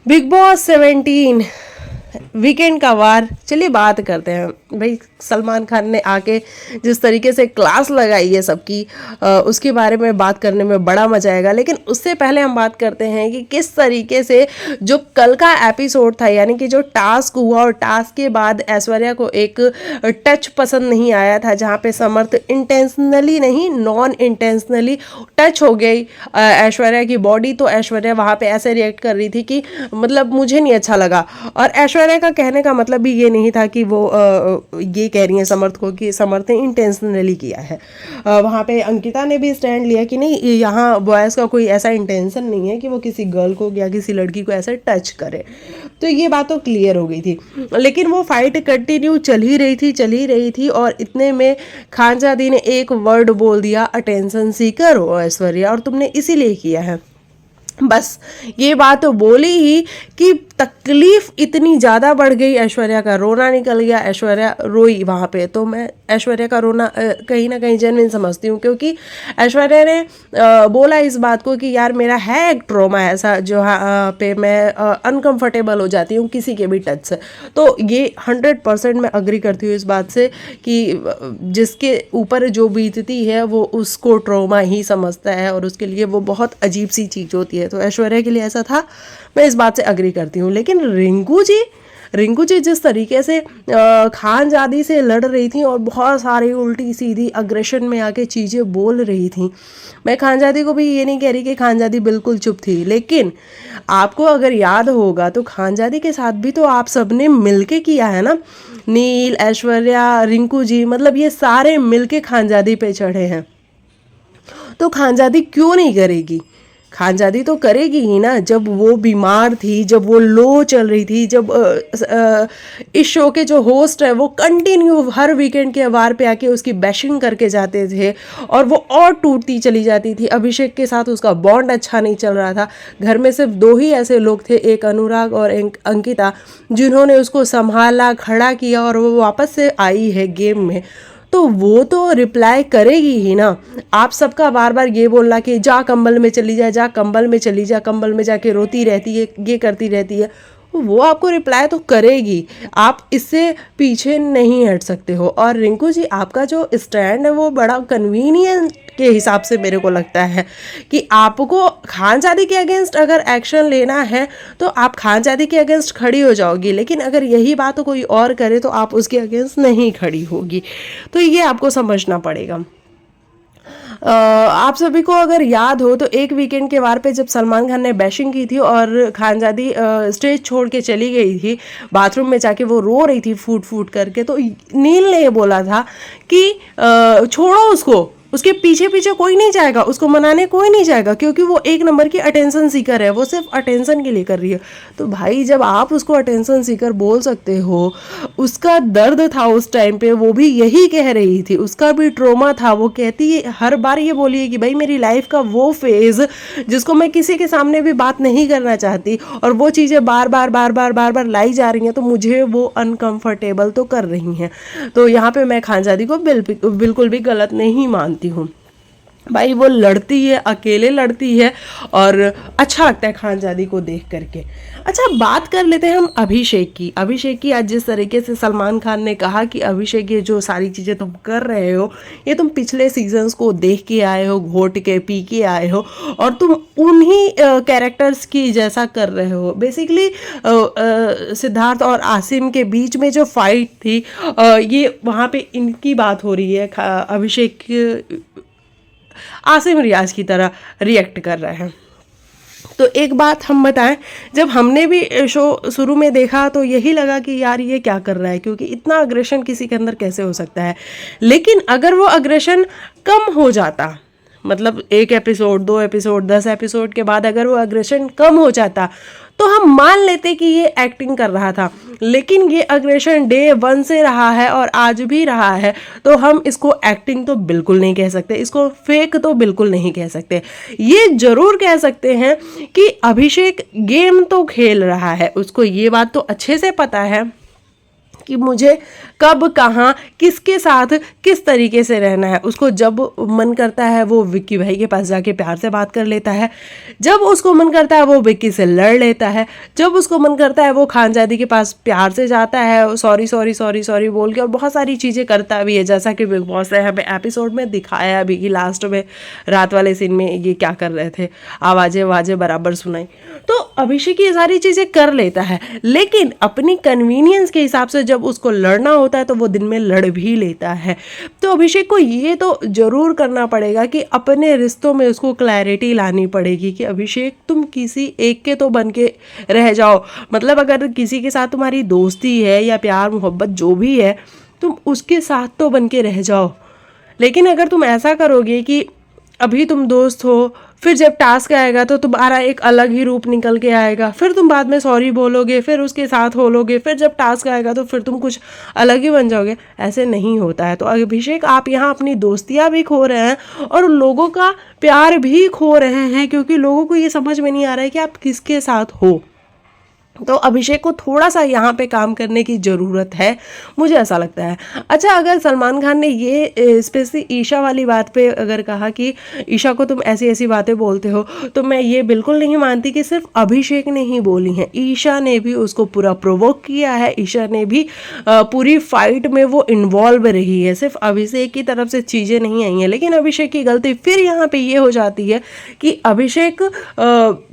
Big boss 17 weekend का वार। चलिए बात करते हैं भाई, सलमान खान ने आके जिस तरीके से क्लास लगाई है सबकी, उसके बारे में बात करने में बड़ा मजा आएगा। लेकिन उससे पहले हम बात करते हैं कि किस तरीके से जो कल का एपिसोड था, यानी कि जो टास्क हुआ और टास्क के बाद ऐश्वर्या को एक टच पसंद नहीं आया था, जहाँ पे समर्थ इंटेंशनली नहीं नॉन इंटेंशनली टच हो गई ऐश्वर्या की बॉडी। तो ऐश्वर्या वहाँ पे ऐसे रिएक्ट कर रही थी कि मतलब मुझे नहीं अच्छा लगा। और ऐश्वर्या का कहने का मतलब भी ये नहीं था कि वो ये कह रही है समर्थ को कि समर्थ ने इंटेंशनली किया है। वहाँ पे अंकिता ने भी स्टैंड लिया कि नहीं, यहाँ बॉयज़ का कोई ऐसा इंटेंशन नहीं है कि वो किसी गर्ल को या किसी लड़की को ऐसे टच करे। तो ये बात तो क्लियर हो गई थी। लेकिन वो फाइट कंटिन्यू चल ही रही थी और इतने में खानजादी ने एक वर्ड बोल दिया, अटेंशन सीकर हो ऐश्वर्या, और तुमने इसीलिए किया है। बस ये बात तो बोली ही कि तकलीफ इतनी ज़्यादा बढ़ गई, ऐश्वर्या का रोना निकल गया, ऐश्वर्या रोई वहाँ पे। तो मैं ऐश्वर्या का रोना कहीं ना कहीं जेन्युइन समझती हूँ, क्योंकि ऐश्वर्या ने बोला इस बात को कि यार मेरा है एक ट्रॉमा ऐसा जो पे मैं अनकंफर्टेबल हो जाती हूँ किसी के भी टच से। तो ये 100% मैं अग्री करती हूँ इस बात से कि जिसके ऊपर जो बीतती है वो उसको ट्रॉमा ही समझता है और उसके लिए वो बहुत अजीब सी चीज़ होती है। तो ऐश्वर्या के लिए ऐसा था, मैं इस बात से अग्री करती हूँ। लेकिन रिंकू जी जिस तरीके से खानजादी से लड़ रही थी और बहुत सारी उल्टी सीधी अग्रेशन में आके चीज़ें बोल रही थी, मैं खानजादी को भी ये नहीं कह रही कि खानजादी बिल्कुल चुप थी। लेकिन आपको अगर याद होगा तो खानजादी के साथ भी तो आप सबने मिलके किया है ना, नील, ऐश्वर्या, रिंकू जी, मतलब ये सारे मिलके खानजादी पे चढ़े हैं। तो खानजादी क्यों नहीं करेगी? खानजादी तो करेगी ही ना। जब वो बीमार थी, जब वो लो चल रही थी, जब इस शो के जो होस्ट है वो कंटिन्यू हर वीकेंड के वार पे आके उसकी बैशिंग करके जाते थे और वो और टूटती चली जाती थी। अभिषेक के साथ उसका बॉन्ड अच्छा नहीं चल रहा था। घर में सिर्फ 2 ही ऐसे लोग थे, एक अनुराग और एक अंकिता, जिन्होंने उसको संभाला, खड़ा किया और वो वापस से आई है गेम में। तो वो तो रिप्लाई करेगी ही ना। आप सबका बार बार ये बोलना कि जा कंबल में चली जा, जा कंबल में चली जा, कंबल में जाके रोती रहती है, ये करती रहती है, वो आपको रिप्लाई तो करेगी। आप इससे पीछे नहीं हट सकते हो। और रिंकू जी, आपका जो स्टैंड है वो बड़ा कन्वीनियंट के हिसाब से मेरे को लगता है कि आपको खानजादी के अगेंस्ट अगर एक्शन लेना है तो आप खानजादी के अगेंस्ट खड़ी हो जाओगी, लेकिन अगर यही बात कोई और करे तो आप उसके अगेंस्ट नहीं खड़ी होगी। तो ये आपको समझना पड़ेगा। आप सभी को अगर याद हो तो एक वीकेंड के वार पे जब सलमान खान ने बैशिंग की थी और खानजादी स्टेज छोड़ के चली गई थी, बाथरूम में जाके वो रो रही थी फूट फूट करके, तो नील ने ये बोला था कि छोड़ो उसको, उसके पीछे पीछे कोई नहीं जाएगा, उसको मनाने कोई नहीं जाएगा, क्योंकि वो एक नंबर की अटेंशन सीकर है, वो सिर्फ अटेंशन के लिए कर रही है। तो भाई जब आप उसको अटेंशन सीकर बोल सकते हो, उसका दर्द था उस टाइम पे, वो भी यही कह रही थी, उसका भी ट्रोमा था। वो कहती है हर बार ये बोली है कि भाई मेरी लाइफ का वो फेज जिसको मैं किसी के सामने भी बात नहीं करना चाहती और वो चीज़ें बार बार बार बार बार बार लाई जा रही हैं, तो मुझे वो अनकंफर्टेबल तो कर रही हैं। तो यहाँ पे मैं खानजादी को बिल्कुल भी गलत नहीं मानती हूँ। भाई वो लड़ती है, अकेले लड़ती है और अच्छा लगता है खानजादी को देख करके। अच्छा, बात कर लेते हैं हम अभिषेक की। आज जिस तरीके से सलमान खान ने कहा कि अभिषेक ये जो सारी चीज़ें तुम कर रहे हो ये तुम पिछले सीजन्स को देख के आए हो, घोट के पी के आए हो और तुम उन्हीं कैरेक्टर्स की जैसा कर रहे हो। बेसिकली सिद्धार्थ और आसिम के बीच में जो फाइट थी, ये वहाँ पे इनकी बात हो रही है। अभिषेक आसिम रियाज की तरह रिएक्ट कर रहे हैं। तो एक बात हम बताएं, जब हमने भी शो शुरू में देखा तो यही लगा कि यार ये क्या कर रहा है, क्योंकि इतना अग्रेशन किसी के अंदर कैसे हो सकता है। लेकिन अगर वो अग्रेशन कम हो जाता, मतलब 1 एपिसोड, 2 एपिसोड, 10 एपिसोड के बाद अगर वो अग्रेशन कम हो जाता तो हम मान लेते कि ये एक्टिंग कर रहा था। लेकिन ये अग्रेशन डे 1 से रहा है और आज भी रहा है, तो हम इसको एक्टिंग तो बिल्कुल नहीं कह सकते, इसको फेक तो बिल्कुल नहीं कह सकते। ये जरूर कह सकते हैं कि अभिषेक गेम तो खेल रहा है, उसको ये बात तो अच्छे से पता है कि मुझे कब कहाँ किसके साथ किस तरीके से रहना है। उसको जब मन करता है वो विक्की भाई के पास जाके प्यार से बात कर लेता है, जब उसको मन करता है वो विक्की से लड़ लेता है, जब उसको मन करता है वो खानजादी के पास प्यार से जाता है, सॉरी सॉरी सॉरी सॉरी बोल के, और बहुत सारी चीज़ें करता भी है, जैसा कि बिग बॉस ने हमें एपिसोड में दिखाया भी कि लास्ट में रात वाले सीन में ये क्या कर रहे थे, आवाज़ें आवाज़ें बराबर सुनाई। तो अभिषेक ये सारी चीज़ें कर लेता है, लेकिन अपनी कन्वीनियंस के हिसाब से जब उसको लड़ना होता है तो वो दिन में लड़ भी लेता है। तो अभिषेक को ये तो ज़रूर करना पड़ेगा कि अपने रिश्तों में उसको क्लैरिटी लानी पड़ेगी कि अभिषेक तुम किसी एक के तो बन के रह जाओ। मतलब अगर किसी के साथ तुम्हारी दोस्ती है या प्यार मोहब्बत जो भी है, तुम उसके साथ तो बन के रह जाओ। लेकिन अगर तुम ऐसा करोगे कि अभी तुम दोस्त हो, फिर जब टास्क आएगा तो तुम्हारा एक अलग ही रूप निकल के आएगा, फिर तुम बाद में सॉरी बोलोगे, फिर उसके साथ हो लोगे, फिर जब टास्क आएगा तो फिर तुम कुछ अलग ही बन जाओगे। ऐसे नहीं होता है। तो अभिषेक आप यहाँ अपनी दोस्तियाँ भी खो रहे हैं और लोगों का प्यार भी खो रहे हैं, क्योंकि लोगों को ये समझ में नहीं आ रहा है कि आप किसके साथ हो। तो अभिषेक को थोड़ा सा यहाँ पे काम करने की ज़रूरत है, मुझे ऐसा लगता है। अच्छा, अगर सलमान खान ने ये स्पेशली ईशा वाली बात पे अगर कहा कि ईशा को तुम ऐसी ऐसी बातें बोलते हो, तो मैं ये बिल्कुल नहीं मानती कि सिर्फ अभिषेक ने ही बोली हैं। ईशा ने भी उसको पूरा प्रोवोक किया है, ईशा ने भी पूरी फाइट में वो इन्वॉल्व रही है, सिर्फ अभिषेक की तरफ से चीज़ें नहीं आई हैं। लेकिन अभिषेक की गलती फिर यहाँ पे ये हो जाती है कि अभिषेक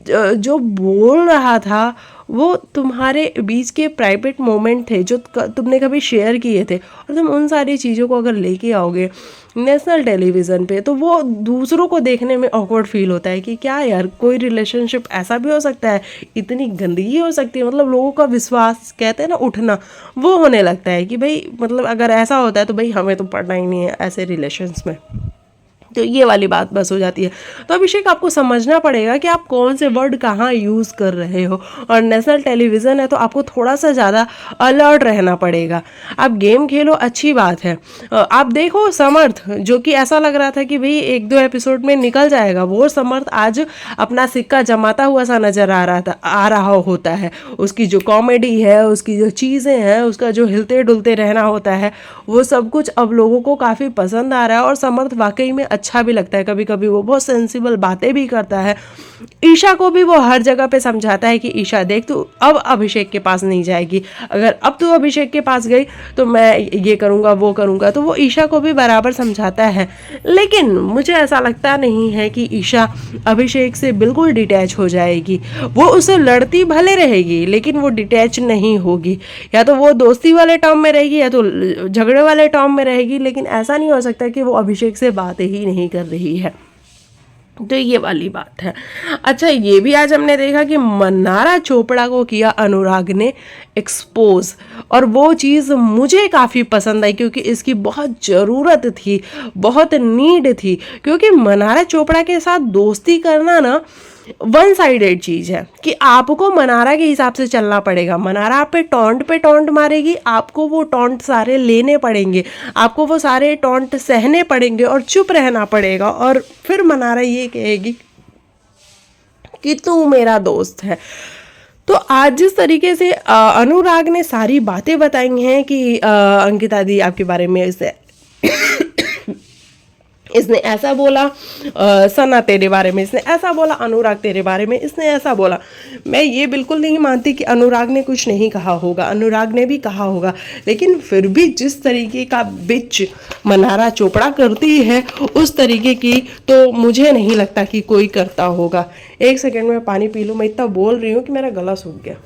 जो बोल रहा था वो तुम्हारे बीच के प्राइवेट मोमेंट थे जो तुमने कभी शेयर किए थे, और तुम उन सारी चीज़ों को अगर लेके आओगे नेशनल टेलीविज़न पे तो वो दूसरों को देखने में ऑकवर्ड फील होता है कि क्या यार, कोई रिलेशनशिप ऐसा भी हो सकता है, इतनी गंदगी हो सकती है। मतलब लोगों का विश्वास कहते हैं ना उठना, वो होने लगता है कि भाई मतलब अगर ऐसा होता है तो भाई हमें तो पढ़ना ही नहीं है ऐसे रिलेशंस में। तो ये वाली बात बस हो जाती है। तो अभिषेक आपको समझना पड़ेगा कि आप कौन से वर्ड कहाँ यूज़ कर रहे हो, और नेशनल टेलीविज़न है तो आपको थोड़ा सा ज़्यादा अलर्ट रहना पड़ेगा। आप गेम खेलो, अच्छी बात है। आप देखो समर्थ, जो कि ऐसा लग रहा था कि भाई एक दो एपिसोड में निकल जाएगा, वो समर्थ आज अपना सिक्का जमाता हुआ सा नज़र आ रहा होता है। उसकी जो कॉमेडी है, उसकी जो चीज़ें हैं, उसका जो हिलते डुलते रहना होता है, वो सब कुछ अब लोगों को काफ़ी पसंद आ रहा है। और समर्थ वाकई में अच्छा भी लगता है, कभी कभी वो बहुत सेंसिबल बातें भी करता है। ईशा को भी वो हर जगह पे समझाता है कि ईशा देख, तू अब अभिषेक के पास नहीं जाएगी, अगर अब तू अभिषेक के पास गई तो मैं ये करूँगा वो करूँगा। तो वो ईशा को भी बराबर समझाता है। लेकिन मुझे ऐसा लगता नहीं है कि ईशा अभिषेक से बिल्कुल डिटैच हो जाएगी। वो उससे लड़ती भले रहेगी लेकिन वो डिटैच नहीं होगी। या तो वो दोस्ती वाले टर्म में रहेगी या तो झगड़े वाले टर्म में रहेगी, लेकिन ऐसा नहीं हो सकता कि वो अभिषेक से बातें ही नहीं कर रही है। तो ये वाली बात है। अच्छा, ये भी आज हमने देखा कि मन्नारा चोपड़ा को किया अनुराग ने एक्सपोज, और वो चीज़ मुझे काफ़ी पसंद आई क्योंकि इसकी बहुत ज़रूरत थी, बहुत नीड थी। क्योंकि मन्नारा चोपड़ा के साथ दोस्ती करना ना वन साइडेड चीज़ है कि आपको मनारा के हिसाब से चलना पड़ेगा। मनारा आप पे टॉन्ट मारेगी, आपको वो टॉन्ट सारे लेने पड़ेंगे, आपको वो सारे टॉन्ट सहने पड़ेंगे और चुप रहना पड़ेगा, और फिर मनारा ये कहेगी कि तू मेरा दोस्त है। तो आज जिस तरीके से अनुराग ने सारी बातें बताई हैं कि अंकिता दी आपके बारे में इसने ऐसा बोला, सना तेरे बारे में इसने ऐसा बोला, अनुराग तेरे बारे में इसने ऐसा बोला। मैं ये बिल्कुल नहीं मानती कि अनुराग ने कुछ नहीं कहा होगा, अनुराग ने भी कहा होगा। लेकिन फिर भी जिस तरीके का बिच मन्नारा चोपड़ा करती है उस तरीके की तो मुझे नहीं लगता कि कोई करता होगा। एक सेकेंड में पानी पी लूँ, मैं इतना बोल रही हूँ कि मेरा गला सूख गया।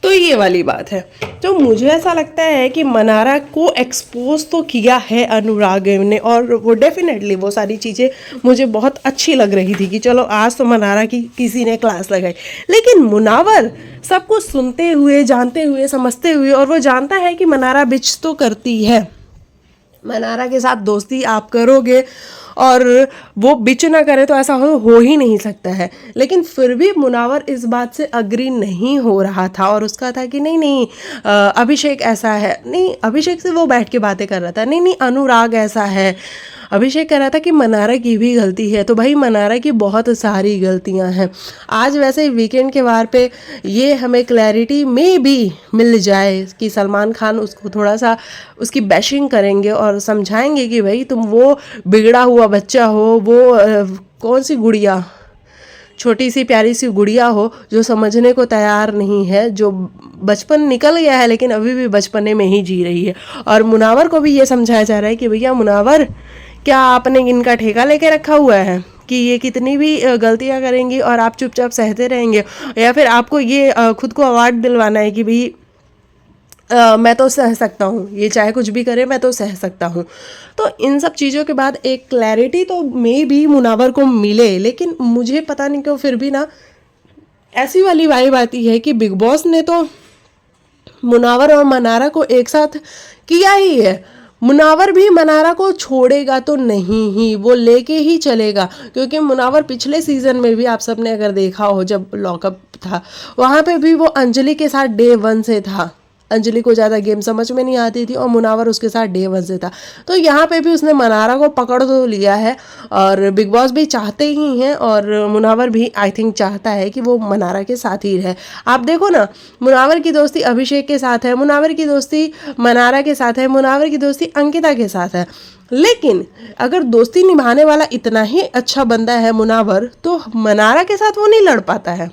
तो ये वाली बात है। तो मुझे ऐसा लगता है कि मन्नारा को एक्सपोज तो किया है अनुराग ने, और वो डेफिनेटली वो सारी चीज़ें मुझे बहुत अच्छी लग रही थी कि चलो आज तो मन्नारा की किसी ने क्लास लगाई। लेकिन मुनावर सब कुछ सुनते हुए, जानते हुए, समझते हुए, और वो जानता है कि मन्नारा बिच तो करती है, मन्नारा के साथ दोस्ती आप करोगे और वो बिच ना करे तो ऐसा हो ही नहीं सकता है। लेकिन फिर भी मुनावर इस बात से अग्री नहीं हो रहा था, और उसका था कि नहीं नहीं अभिषेक ऐसा है, नहीं अभिषेक से वो बैठ के बातें कर रहा था, नहीं नहीं अनुराग ऐसा है, अभिषेक कह रहा था कि मनारा की भी गलती है, तो भाई मनारा की बहुत सारी गलतियां हैं। आज वैसे वीकेंड के वार पे ये हमें क्लैरिटी में भी मिल जाए कि सलमान खान उसको थोड़ा सा उसकी बैशिंग करेंगे और समझाएंगे कि भाई तुम वो बिगड़ा हुआ बच्चा हो, वो कौन सी गुड़िया, छोटी सी प्यारी सी गुड़िया हो जो समझने को तैयार नहीं है, जो बचपन निकल गया है लेकिन अभी भी बचपने में ही जी रही है। और मुनावर को भी ये समझाया जा रहा है कि भैया मुनावर, क्या आपने इनका ठेका लेके रखा हुआ है कि ये कितनी भी गलतियां करेंगी और आप चुपचाप सहते रहेंगे, या फिर आपको ये खुद को अवार्ड दिलवाना है कि भाई मैं तो सह सकता हूँ, ये चाहे कुछ भी करे मैं तो सह सकता हूँ। तो इन सब चीज़ों के बाद एक क्लैरिटी तो मे भी मुनावर को मिले, लेकिन मुझे पता नहीं क्यों फिर भी ना ऐसी वाली वाइब आती है कि बिग बॉस ने तो मुनावर और मनारा को एक साथ किया ही है। मुनावर भी मनारा को छोड़ेगा तो नहीं ही, वो लेके ही चलेगा, क्योंकि मुनावर पिछले सीजन में भी आप सबने अगर देखा हो जब लॉकअप था वहाँ पे भी वो अंजलि के साथ डे 1 से था। अंजलि को ज़्यादा गेम समझ में नहीं आती थी और मुनावर उसके साथ डे 1 से था। तो यहाँ पे भी उसने मनारा को पकड़ तो लिया है और बिग बॉस भी चाहते ही हैं और मुनावर भी आई थिंक चाहता है कि वो मनारा के साथ ही रहे। आप देखो ना, मुनावर की दोस्ती अभिषेक के साथ है, मुनावर की दोस्ती मनारा के साथ है, मुनावर की दोस्ती अंकिता के साथ है। लेकिन अगर दोस्ती निभाने वाला इतना ही अच्छा बंदा है मुनावर, तो मनारा के साथ वो नहीं लड़ पाता है।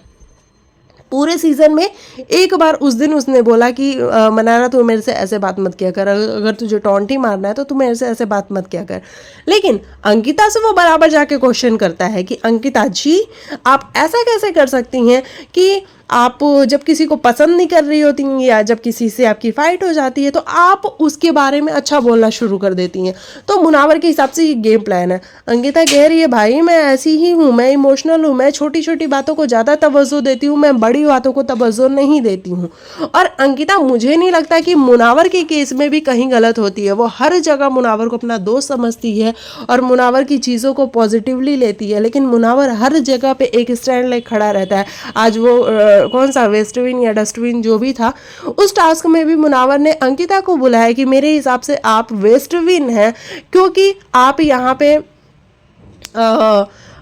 पूरे सीजन में एक बार उस दिन उसने बोला कि मनारा तू मेरे से ऐसे बात मत किया कर, अगर तुझे टॉन्टी मारना है तो तू मेरे से ऐसे बात मत किया कर। लेकिन अंकिता से वो बराबर जाके क्वेश्चन करता है कि अंकिता जी आप ऐसा कैसे कर सकती हैं कि आप जब किसी को पसंद नहीं कर रही होती हैं या जब किसी से आपकी फाइट हो जाती है तो आप उसके बारे में अच्छा बोलना शुरू कर देती हैं। तो मुनावर के हिसाब से ये गेम प्लान है। अंकिता कह रही है भाई मैं ऐसी ही हूँ, मैं इमोशनल हूँ, मैं छोटी छोटी बातों को ज़्यादा तवज्जो देती हूँ, मैं बड़ी बातों को तवज्जो नहीं देती हूँ। और अंकिता मुझे नहीं लगता कि मुनावर के केस में भी कहीं गलत होती है। वो हर जगह मुनावर को अपना दोस्त समझती है और मुनावर की चीज़ों को पॉजिटिवली लेती है, लेकिन मुनावर हर जगह पे एक स्टैंड लेके खड़ा रहता है। आज वो कौन सा वेस्टविन या डस्टबिन जो भी था, उस टास्क में भी मुनावर ने अंकिता को बुलाया कि मेरे हिसाब से आप वेस्टविन हैं, क्योंकि आप यहाँ पे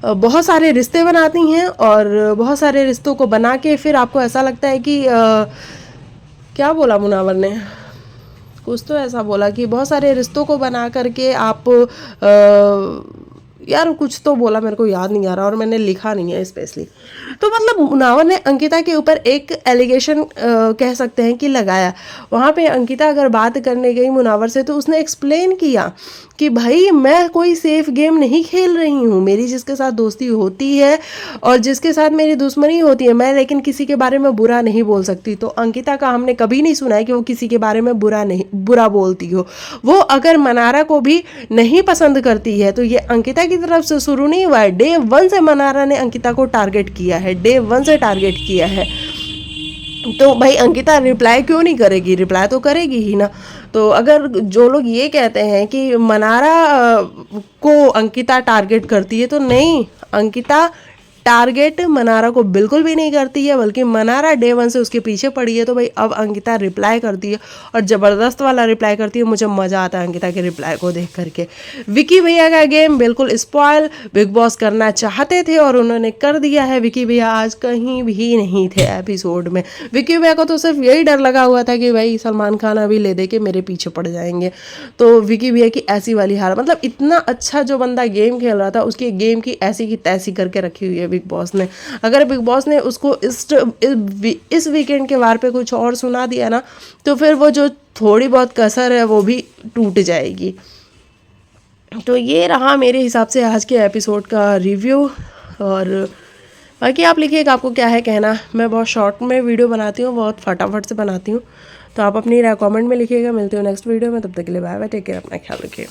बहुत सारे रिश्ते बनाती हैं और बहुत सारे रिश्तों को बना के फिर आपको ऐसा लगता है कि क्या बोला मुनावर ने, कुछ तो ऐसा बोला कि बहुत सारे रिश्तों को बना करके आप यार कुछ तो बोला, मेरे को याद नहीं आ रहा और मैंने लिखा नहीं है स्पेशली। तो मतलब मुनावर ने अंकिता के ऊपर एक एलिगेशन कह सकते हैं कि लगाया। वहाँ पे अंकिता अगर बात करने गई मुनावर से तो उसने एक्सप्लेन किया कि भाई मैं कोई सेफ गेम नहीं खेल रही हूँ, मेरी जिसके साथ दोस्ती होती है और जिसके साथ मेरी दुश्मनी होती है मैं लेकिन किसी के बारे में बुरा नहीं बोल सकती। तो अंकिता का हमने कभी नहीं सुना है कि वो किसी के बारे में बुरा बोलती हो। वो अगर मनारा को भी नहीं पसंद करती है तो ये अंकिता की तरफ से शुरू नहीं हुआ है, डे 1 से मनारा ने अंकिता को टारगेट किया है, डे 1 से टारगेट किया है। तो भाई अंकिता रिप्लाई क्यों नहीं करेगी, रिप्लाई तो करेगी ही ना। तो अगर जो लोग ये कहते हैं कि मनारा को अंकिता टारगेट करती है, तो नहीं, अंकिता टारगेट मनारा को बिल्कुल भी नहीं करती है, बल्कि मनारा डे 1 से उसके पीछे पड़ी है। तो भाई अब अंकिता रिप्लाई करती है और ज़बरदस्त वाला रिप्लाई करती है। मुझे मज़ा आता है अंकिता के रिप्लाई को देख करके। विकी भैया का गेम बिल्कुल स्पॉइल बिग बॉस करना चाहते थे और उन्होंने कर दिया है। विकी भैया आज कहीं भी नहीं थे एपिसोड में। विकी भैया को तो सिर्फ यही डर लगा हुआ था कि भाई सलमान खान अभी ले दे के मेरे पीछे पड़ जाएंगे। तो विकी भैया की ऐसी वाली हाल, मतलब इतना अच्छा जो बंदा गेम खेल रहा था उसकी गेम की ऐसी की तैसी करके रखी हुई है बिग बॉस ने। अगर बिग बॉस ने उसको इस वीकेंड के वार पे कुछ और सुना दिया ना, तो फिर वो जो थोड़ी बहुत कसर है वो भी टूट जाएगी। तो ये रहा मेरे हिसाब से आज के एपिसोड का रिव्यू। और बाकी आप लिखिएगा आपको क्या है कहना। मैं बहुत शॉर्ट में वीडियो बनाती हूँ, बहुत फटाफट से बनाती हूँ, तो आप अपनी राय कमेंट में लिखिएगा। मिलते हो नेक्स्ट वीडियो में, तब तक के लिए बाय बाय, टेक केयर, अपना ख्याल रखिए।